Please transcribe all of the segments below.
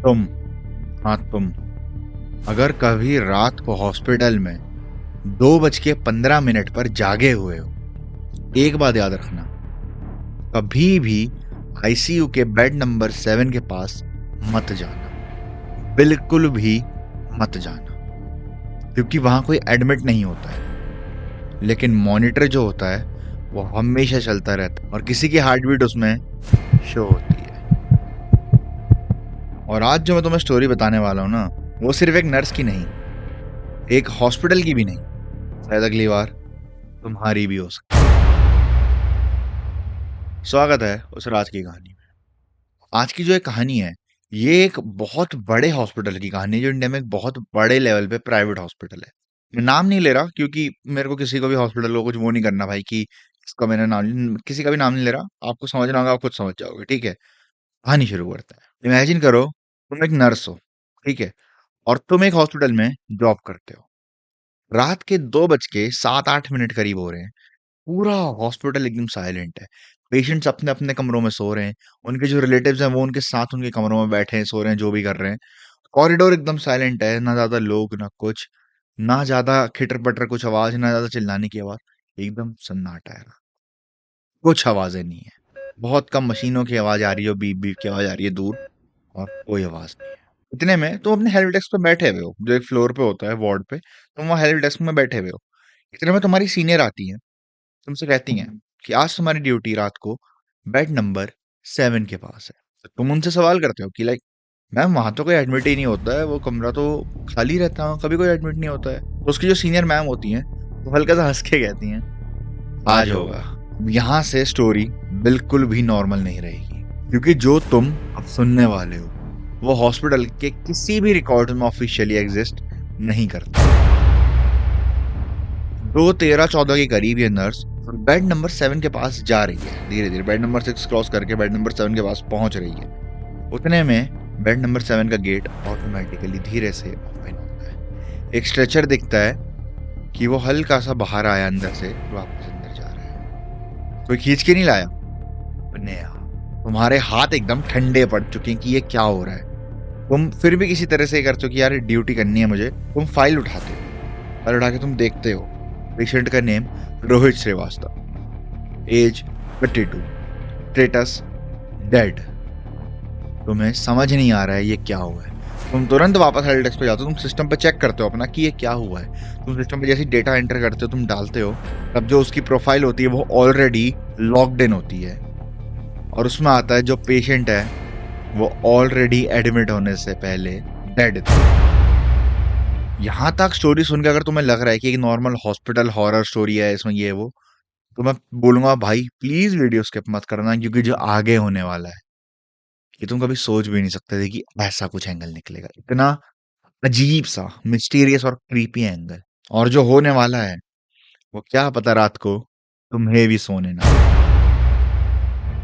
तुम हाँ तुम अगर कभी रात को हॉस्पिटल में 2:15 पर जागे हुए हो, एक बात याद रखना, कभी भी आईसीयू के बेड नंबर 7 के पास मत जाना, बिल्कुल भी मत जाना, क्योंकि वहां कोई एडमिट नहीं होता है, लेकिन मॉनिटर जो होता है वो हमेशा चलता रहता है और किसी की हार्ट बीट उसमें शो होती है। और आज जो मैं तुम्हें स्टोरी बताने वाला हूँ ना, वो सिर्फ एक नर्स की नहीं, एक हॉस्पिटल की भी नहीं, शायद अगली बार तुम्हारी भी हो सकती है। स्वागत है उस राज की कहानी में। आज की जो एक कहानी है, ये एक बहुत बड़े हॉस्पिटल की कहानी है, जो इंडिया में एक बहुत बड़े लेवल पे प्राइवेट हॉस्पिटल है। मैं नाम नहीं ले रहा क्योंकि मेरे को किसी को भी हॉस्पिटल को कुछ वो नहीं करना भाई, कि इसका मैंने नाम, किसी का भी नाम नहीं ले रहा। आपको समझना होगा, आप खुद समझ जाओगे, ठीक है। कहानी शुरू करते हैं। इमेजिन करो, तुम एक नर्स हो, ठीक है, और तुम एक हॉस्पिटल में जॉब करते हो। रात के 2:07-8 करीब हो रहे हैं। पूरा हॉस्पिटल एकदम साइलेंट है। पेशेंट्स अपने अपने कमरों में सो रहे हैं। उनके जो रिलेटिव्स हैं वो उनके साथ उनके कमरों में बैठे हैं, सो रहे हैं, जो भी कर रहे हैं। कॉरिडोर एकदम साइलेंट है, ना ज्यादा लोग ना कुछ, ना ज्यादा खिटर पटर कुछ आवाज, ना ज्यादा चिल्लाने की आवाज, एकदम सन्नाटा है। कुछ आवाजें नहीं है। बहुत कम मशीनों की आवाज आ रही है, बीप बीप की आवाज आ रही है दूर, और कोई आवाज नहीं है। इतने में तुम अपने हेल्प डेस्क पे बैठे हुए हो, जो एक फ्लोर पे होता है वार्ड पे, तुम वहाँ हेल्प डेस्क में बैठे हुए हो। इतने में तुम्हारी सीनियर आती है, तुमसे कहती हैं कि आज तुम्हारी ड्यूटी रात को बेड नंबर 7 के पास है। तो तुम उनसे सवाल करते हो कि लाइक, मैम वहां तो कोई एडमिट ही नहीं होता है, वो कमरा तो खाली रहता है, कभी कोई एडमिट नहीं होता है। तो उसकी जो सीनियर मैम होती हैं वो हल्का सा हंस के कहती हैं, आज होगा। यहाँ से स्टोरी बिल्कुल भी नॉर्मल नहीं रहेगी, क्योंकि जो तुम अब सुनने वाले हो वो हॉस्पिटल के किसी भी रिकॉर्ड में ऑफिशियली एग्जिस्ट नहीं करता। 2:13-14 के करीब ये नर्स बेड नंबर 7 के पास जा रही है, धीरे धीरे बेड नंबर 6 क्रॉस करके बेड नंबर 7 के पास पहुंच रही है। उतने में बेड नंबर 7 का गेट ऑटोमेटिकली धीरे से ओपन होता है। एक स्ट्रेचर दिखता है कि वो हल्का सा बाहर आया, अंदर से वापस अंदर जा रहा है। कोई खींच के नहीं लाया, नया। तुम्हारे हाथ एकदम ठंडे पड़ चुके हैं कि ये क्या हो रहा है। तुम फिर भी किसी तरह से करते हो कि यार ड्यूटी करनी है मुझे। तुम फाइल उठाते हो, फाइल उठा के तुम देखते हो पेशेंट का name Rohit Srivastava, age 32, status dead. तुम्हें समझ नहीं आ रहा है ये क्या हुआ है। तुम तुरंत वापस हेल्प डेस्क पे जाते हो, तुम सिस्टम पे चेक करते हो अपना कि ये क्या हुआ है। तुम सिस्टम पे जैसे डेटा एंटर करते हो, तुम डालते हो, तब जो उसकी प्रोफाइल होती है वो ऑलरेडी लॉग्ड इन होती है, और उसमें आता है जो पेशेंट है वो ऑलरेडी एडमिट होने से पहले डेड था। यहां तक स्टोरी सुनकर अगर तुम्हें लग रहा है कि एक नॉर्मल हॉस्पिटल हॉरर स्टोरी है, इसमें ये वो, तो मैं बोलूंगा भाई प्लीज वीडियो स्किप मत करना, क्योंकि जो आगे होने वाला है ये तुम कभी सोच भी नहीं सकते थे कि ऐसा कुछ एंगल निकलेगा। इतना अजीब सा, मिस्टीरियस और क्रीपी एंगल। और जो होने वाला है वो क्या पता रात को तुम्हें भी सोने ना।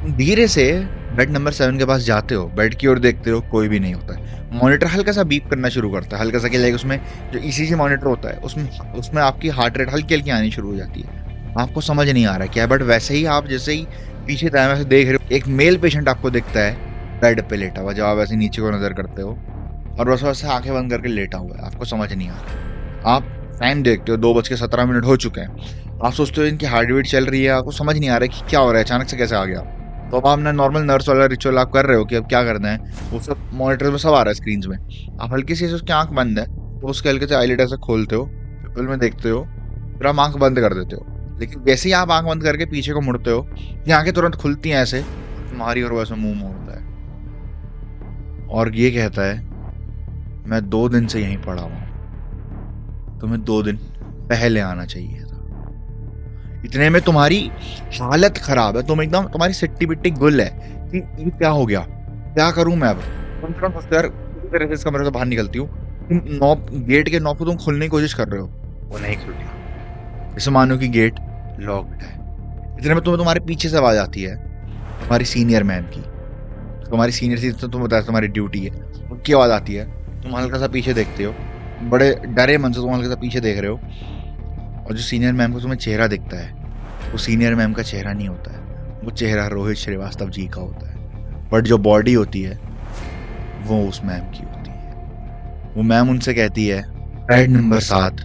तुम धीरे से बेड नंबर 7 के पास जाते हो, बेड की ओर देखते हो, कोई भी नहीं होता है। मॉनिटर हल्का सा बीप करना शुरू करता है, हल्का सा, कि लाइक उसमें जो ईसीजी मॉनिटर होता है उसमें उसमें आपकी हार्ट रेट हल्की हल्की आनी शुरू हो जाती है। आपको समझ नहीं आ रहा क्या है, बट वैसे ही आप जैसे ही पीछे दाएं से देख रहे हो, एक मेल पेशेंट आपको दिखता है बेड पे लेटा हुआ। जब आप ऐसे नीचे को नजर करते हो और बस वैसे आंखें बंद करके लेटा हुआ है, आपको समझ नहीं आ रहा। आप टाइम देखते हो, 2:17 हो चुके हैं। आप सोचते हो इनकी हार्ट बीट चल रही है, आपको समझ नहीं आ रहा है कि क्या हो रहा है, अचानक से कैसे आ गया। तो अब आपने नॉर्मल नर्स वाला रिचुअल आप कर रहे हो कि अब क्या करना है, वो सब मॉनिटर में सब आ रहा है स्क्रीन में। आप हल्की सी उसकी आंख बंद है तो उसके हल्के से आईलिड ऐसे खोलते हो, पिपल में देखते हो, फिर आप आंख बंद कर देते हो। लेकिन जैसे ही आप आंख बंद करके पीछे को मुड़ते हो, ये आंखें तुरंत खुलती हैं ऐसे तुम्हारी, और वैसे मुंह मोड़ता है और ये कहता है, मैं 2 दिन से यहीं पड़ा हुआ, तुम्हें 2 दिन पहले आना चाहिए था। इतने में तुम्हारी हालत खराब है, तुम एकदम, तुम्हारी सिट्टी बिट्टी गुल है कि ये क्या हो गया, क्या करूं मैं अब। तुम तुरंत सोचते हो, यार किसी तरह से इस कमरे से बाहर निकलती हूँ। तुम नॉब, गेट के नॉब को तुम खोलने की कोशिश कर रहे हो, वो नहीं खुल रहा। जैसे मानो कि गेट लॉक्ड है। इतने में तुम्हें तुम्हारे पीछे से आवाज आती है, तुम्हारी सीनियर मैम की। तुम्हारी सीनियर थी तो तुम बताया तुम्हारी ड्यूटी है, उनकी आवाज आती है। तुम हल्का सा पीछे देखते हो, बड़े डरे मन से तुम हल्का सा पीछे देख रहे हो, और जो सीनियर मैम को तुम्हें चेहरा दिखता है वो सीनियर मैम का चेहरा नहीं होता है, वो चेहरा रोहित श्रीवास्तव जी का होता है। बट जो बॉडी होती है वो उस मैम की होती है। वो मैम उनसे कहती है, बेड नंबर 7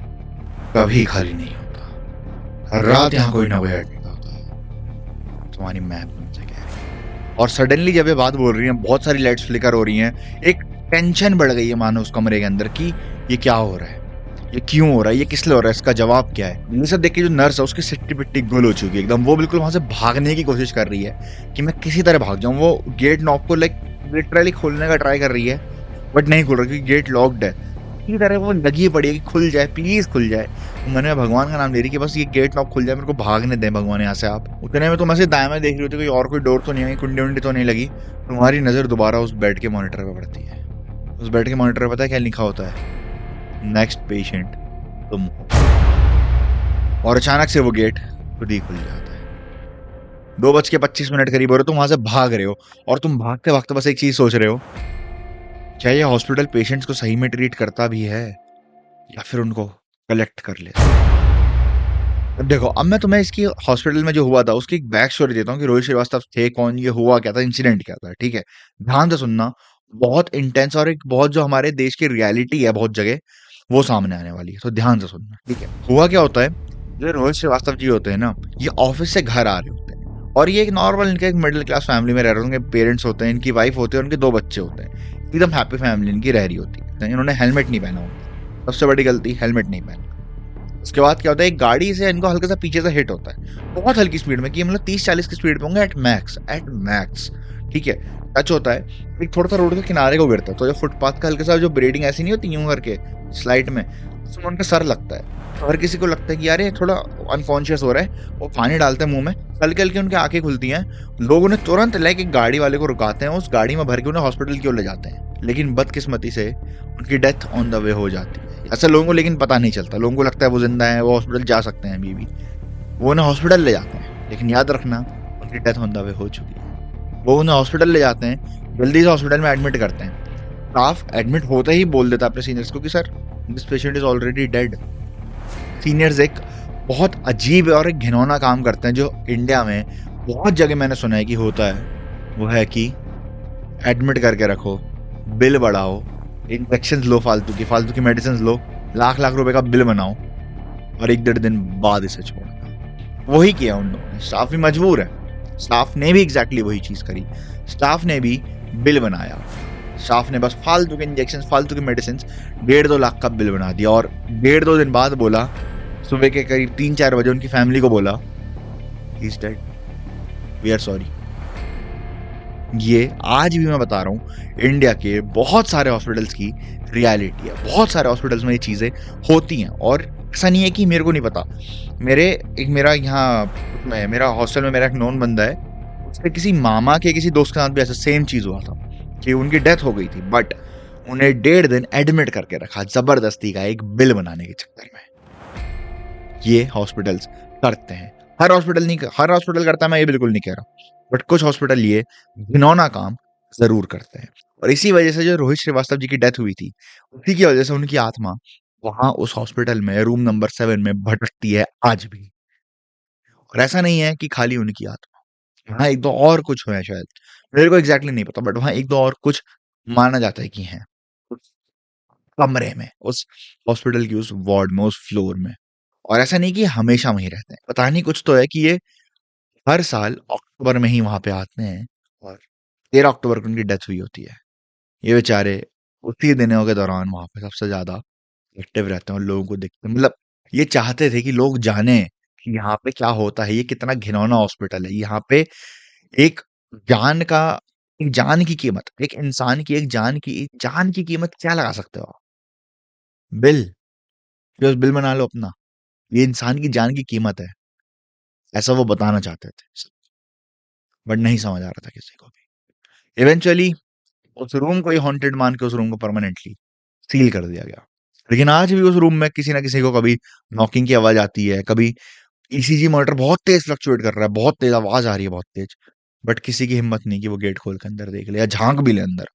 कभी खाली नहीं होता, हर रात यहाँ कोई ना कोई एडमिट होता है। तुम्हारी मैम तुमसे कह रही है। और सडनली जब ये बात बोल रही है, बहुत सारी लाइट्स फ्लिकर हो रही हैं, एक टेंशन बढ़ गई है मानो उस कमरे के अंदर कि ये क्या हो रहा है, ये क्यों हो रहा है, ये किस लिए हो रहा है, इसका जवाब क्या है। ये सब देख के जो नर्स है उसकी सिट्टी पिट्टी गुल हो चुकी है एकदम। वो बिल्कुल वहां से भागने की कोशिश कर रही है कि मैं किसी तरह भाग जाऊं। वो गेट नॉब को लाइक लिटरली खोलने का ट्राई कर रही है, बट नहीं खुल रहा क्योंकि गेट लॉक्ड है। किसी तरह वो लगी पड़ी है कि खुल जाए, प्लीज खुल जाए। मैंने भगवान का नाम ले रही कि बस ये गेट नॉब खुल जाए, मेरे को भागने दें भगवान यहाँ से आप। उतने में तुम ऐसे दाएं में देख रही होती, कोई और कोई डोर तो नहीं है, कुंडी उंडी तो नहीं लगी। तुम्हारी नजर दोबारा उस बेड के मॉनिटर पे पड़ती है। उस बेड के मॉनिटर पे पता है क्या लिखा होता है? नेक्स्ट पेशेंट तुम हो। और अचानक से वो गेट खुद ही खुल जाता है। 2:25 करीब हो रहे, तुम वहां से भाग रहे हो और तुम भागते भागते बस एक चीज सोच रहे हो, क्या ये हॉस्पिटल पेशेंट्स को सही में ट्रीट करता भी है या फिर उनको कलेक्ट कर लेता है। अब देखो, अब मैं तुम्हें इसकी हॉस्पिटल में जो हुआ था उसकी एक बैक स्टोरी देता हूँ कि रोहित श्रीवास्तव थे कौन, ये हुआ क्या था, इंसिडेंट क्या था। ठीक है, ध्यान से सुनना। बहुत इंटेंस और एक बहुत जो हमारे देश की रियलिटी है बहुत जगह, वो सामने आने वाली है, तो ध्यान से सुनना। ठीक है, हुआ क्या होता है, जो रोहित श्रीवास्तव जी होते हैं ना, ये ऑफिस से घर आ रहे होते हैं और ये एक नॉर्मल, इनके एक मिडिल क्लास फैमिली में रह रहे होंगे। पेरेंट्स होते हैं, इनकी वाइफ होती है, उनके 2 बच्चे होते हैं, एकदम हैप्पी फैमिली इनकी रह रही होती है। इन्होंने हेलमेट नहीं पहना होता, सबसे बड़ी गलती, हेलमेट नहीं पहना। उसके बाद क्या होता है, एक गाड़ी से इनको हल्का सा पीछे से हिट होता है, बहुत हल्की स्पीड में, कि मतलब 30-40 की स्पीड पे होंगे एट मैक्स, एट मैक्स। ठीक है, टच होता है, एक थोड़ा सा रोड के किनारे को गिरता है, तो जो फुटपाथ का हल्का सा जो ब्रेडिंग ऐसी नहीं होती यूं करके स्लाइड में, उसमें उनका सर लगता है। तो हर किसी को लगता है कि यार ये थोड़ा अनकॉन्शियस हो रहा है। वो पानी डालते हैं मुंह में, हल्के हल्के उनकी आंखें खुलती हैं। लोग उन्हें तुरंत लाइक एक गाड़ी वाले को रुकाते हैं, उस गाड़ी में भर के उन्हें हॉस्पिटल की ओर ले जाते हैं। लेकिन बदकिस्मती से उनकी डेथ ऑन द वे हो जाती है। ऐसा लोगों को लेकिन पता नहीं चलता, लोगों को लगता है वो जिंदा है, वो हॉस्पिटल जा सकते हैं अभी भी। वो उन्हें हॉस्पिटल ले जाते हैं, लेकिन याद रखना उनकी डेथ ऑन द वे हो चुकी है। वो उन्हें हॉस्पिटल ले जाते हैं, जल्दी से हॉस्पिटल में एडमिट करते हैं। स्टाफ एडमिट होते ही बोल देता है अपने सीनियर्स को कि sir this patient is already dead. Seniors एक बहुत अजीब और एक घिनौना काम करते हैं जो इंडिया में बहुत जगह मैंने सुना है कि होता है। वो है कि एडमिट करके रखो, बिल बढ़ाओ, इंजेक्शन लो, फालतू की मेडिसिन लो, लाख लाख रुपए का बिल बनाओ और 1-1.5 दिन बाद इसे छोड़ना। वही किया उन लोगों ने। स्टाफ भी मजबूर है, स्टाफ ने भी एग्जैक्टली वही चीज करी। स्टाफ ने भी बिल बनाया, स्टाफ ने बस फालतू के इंजेक्शन, फालतू की मेडिसिन 1.5-2 लाख का बिल बना दिया। और 1.5-2 दिन बाद बोला, सुबह के करीब 3-4 बजे उनकी फैमिली को बोला, he is dead, we are sorry. ये आज भी मैं बता रहा हूँ, इंडिया के बहुत सारे हॉस्पिटल्स की रियलिटी है। बहुत सारे हॉस्पिटल्स में ये चीजें होती हैं और ऐसा नहीं है कि मेरे को नहीं पता। मेरा यहाँ मेरा हॉस्टल में मेरा एक नॉन बंदा है, उसके किसी मामा के किसी दोस्त के साथ भी ऐसा सेम चीज हुआ था कि उनकी डेथ हो गई थी, बट उन्हें 1.5 दिन एडमिट करके रखा जबरदस्ती का एक बिल बनाने के चक्कर में। ये हॉस्पिटल्स करते हैं। हर हॉस्पिटल करता है, मैं ये बिल्कुल नहीं कह रहा, बट कुछ हॉस्पिटल ये घिनौना काम जरूर करते हैं। और इसी वजह से जो रोहित श्रीवास्तव जी की डेथ हुई थी, उसी की वजह से उनकी आत्मा वहां उस हॉस्पिटल में रूम नंबर 7 में भटकती है आज भी। और ऐसा नहीं है कि खाली उनकी आत्मा, वहां एक दो और कुछ हुआ है शायद, मेरे को एग्जैक्टली नहीं पता, बट वहां एक दो और कुछ माना जाता है कि हैं उस कमरे में, उस हॉस्पिटल की उस वार्ड में, उस फ्लोर में। और ऐसा नहीं कि हमेशा वहीं रहते हैं, पता नहीं कुछ तो है कि ये हर साल अक्टूबर में ही वहां पे आते हैं और 13 अक्टूबर को उनकी डेथ हुई होती है। ये बेचारे उसी दिनों के दौरान वहां पे सबसे ज्यादा एक्टिव रहते हैं और लोगों को देखते हैं। मतलब ये चाहते थे कि लोग जाने कि यहाँ पे क्या होता है, ये कितना घिनौना हॉस्पिटल है। यहाँ पे एक जान का एक जान की कीमत, एक इंसान की एक जान की कीमत क्या लगा सकते हो आप? बिल, बस बिल बना लो अपना। ये इंसान की जान की कीमत है, ऐसा वो बताना चाहते थे, बट नहीं समझ आ रहा था किसी को भी। इवेंचुअली उस रूम को ही हॉन्टेड मान के उस रूम को परमानेंटली सील कर दिया गया। लेकिन आज भी उस रूम में किसी ना किसी को कभी नॉकिंग की आवाज आती है, कभी ईसीजी मॉनिटर बहुत तेज फ्लक्चुएट कर रहा है, बहुत तेज आवाज आ रही है, बहुत तेज, बट किसी की हिम्मत नहीं कि वो गेट खोल के अंदर देख ले या झांक भी ले अंदर।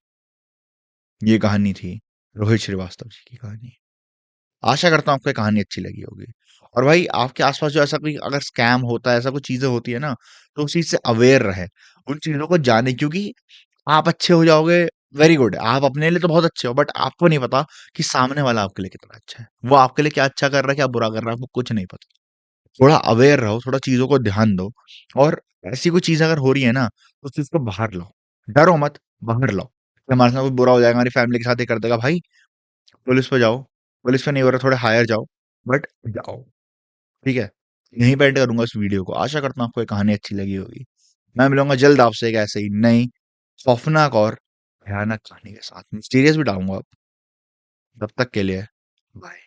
ये कहानी थी रोहित श्रीवास्तव जी की कहानी। आशा करता हूँ आपको ये कहानी अच्छी लगी होगी। और भाई आपके आसपास जो ऐसा कोई अगर स्कैम होता है, ऐसा कुछ चीजें होती है ना, तो उस चीज से अवेयर रहे, उन चीजों को जाने, क्योंकि आप अच्छे हो जाओगे वेरी गुड। आप अपने लिए तो बहुत अच्छे हो, बट आपको नहीं पता कि सामने वाला आपके लिए कितना अच्छा है। वो आपके लिए क्या अच्छा कर रहा है, क्या बुरा कर रहा है, आपको कुछ नहीं पता। थोड़ा अवेयर रहो, थोड़ा चीज़ों को ध्यान दो, और ऐसी कोई चीज़ अगर हो रही है ना, तो उस चीज़ को बाहर लाओ। डरो मत, बाहर लाओ। कि हमारे साथ कुछ बुरा हो जाएगा, हमारी फैमिली के साथ ये कर देगा, भाई पुलिस पे जाओ। पुलिस पे नहीं हो रहा, थोड़े हायर जाओ, बट जाओ, ठीक है? यहीं पे एंड करूँगा इस वीडियो को। आशा करता हूँ आपको ये कहानी अच्छी लगी होगी। मैं मिलूँगा जल्द आपसे एक ऐसे ही नई, खौफनाक और भयानक कहानी के साथ। मिस्टीरियस भी डालूँगा अब। तब तक के लिए बाय।